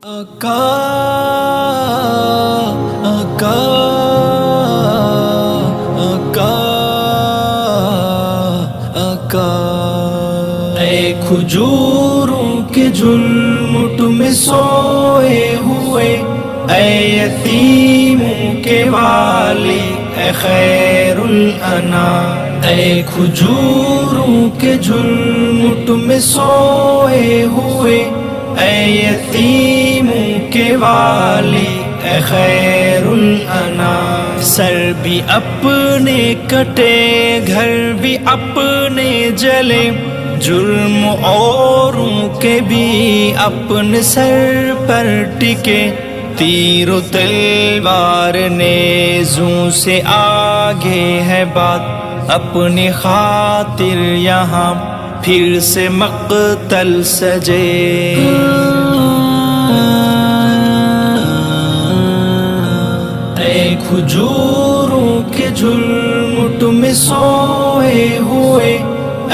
آقا آقا آقا آقا، اے کھجوروں کے جھلمٹ میں سوئے ہوئے، اے یتیموں کے والی، اے خیر الانام، اے کھجوروں کے جھلمٹ میں سوئے ہوئے، اے یتیموں کے والی، اے خیر الانام۔ سر بھی اپنے کٹے، گھر بھی اپنے جلے، جرم اوروں کے بھی اپنے سر پر ٹکے، تیر و تلوار نیزوں سے آگے ہے بات، اپنی خاطر یہاں پھر سے مقتل سجے۔ اے کھجوروں کے جھلمٹ میں سوئے ہوئے،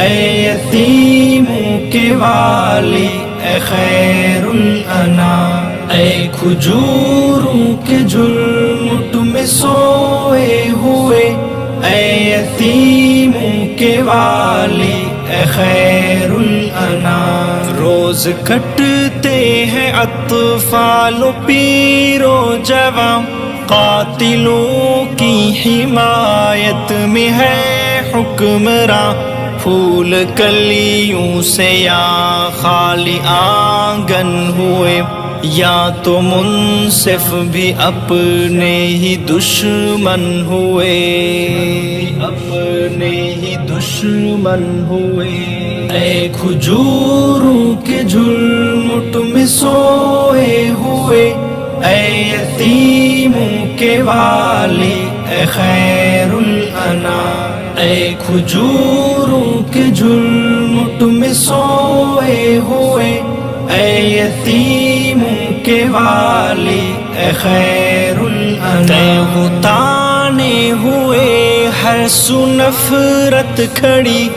اے یتیموں کے والی، اے خیر الانام، اے کھجوروں کے جھلمٹ میں سوئے ہوئے، اے یتیموں کے والی، اے خیر الانام۔ روز کٹتے ہیں اطفال و پیر و جوان، قاتلوں کی حمایت میں ہے حکمراں، پھول کلیوں سے یا خالی آنگن ہوئے، یا تو منصف بھی اپنے ہی دشمن ہوئے، اپنے ہی دشمن ہوئے۔ اے کھجوروں کے جھلمٹ میں سوئے ہوئے، اے یتیموں کے والی، اے خیر الانام، اے کھجوروں کے جھلمٹ میں سوئے ہوئے، اے یتیموں کے والی، اے خیر الانام۔ تانے ہوئے ہر سو نفرت کھڑی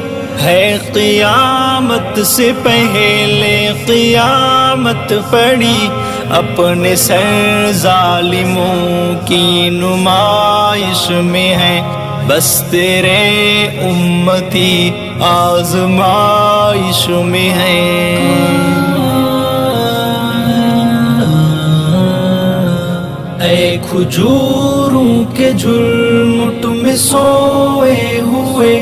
ہے، قیامت سے پہلے قیامت پڑی، اپنے سر ظالموں کی نمائش میں ہے، بس تیرے امتی آزمائش میں ہے۔ اے کھجوروں کے جھلمٹ میں سوئے ہوئے،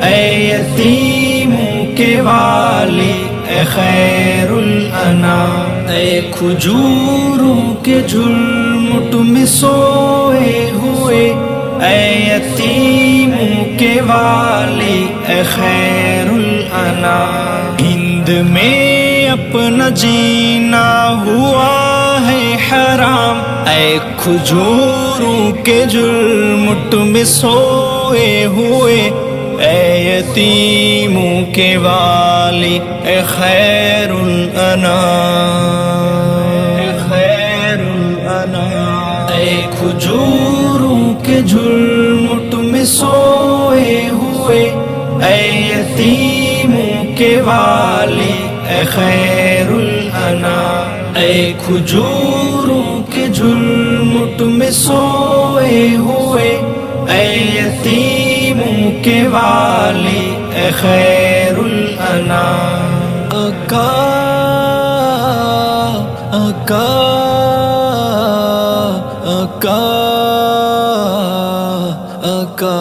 اے یتیموں کے والی، اے خیر الانام، اے کھجوروں کے جھلمٹ میں سوئے ہوئے، اے یتیموں کے والی، اے خیر الانام۔ ہند میں اپنا جینا ہوا ہے حرام، اے کھجوروں کے جھلمٹ میں سوئے ہوئے، اے یتیموں کے والی، اے خیر الانام، اے خیر الانام۔ اے کھجوروں کے جھلمٹ میں سوئے ہوئے، اے یتیموں کے والی، اے خیر الانام، اے کھجوروں کے جھلمٹ میں سوئے ہوئے، اے یتیموں کے والی، اے خیر الانام۔ آقا آقا آقا آقا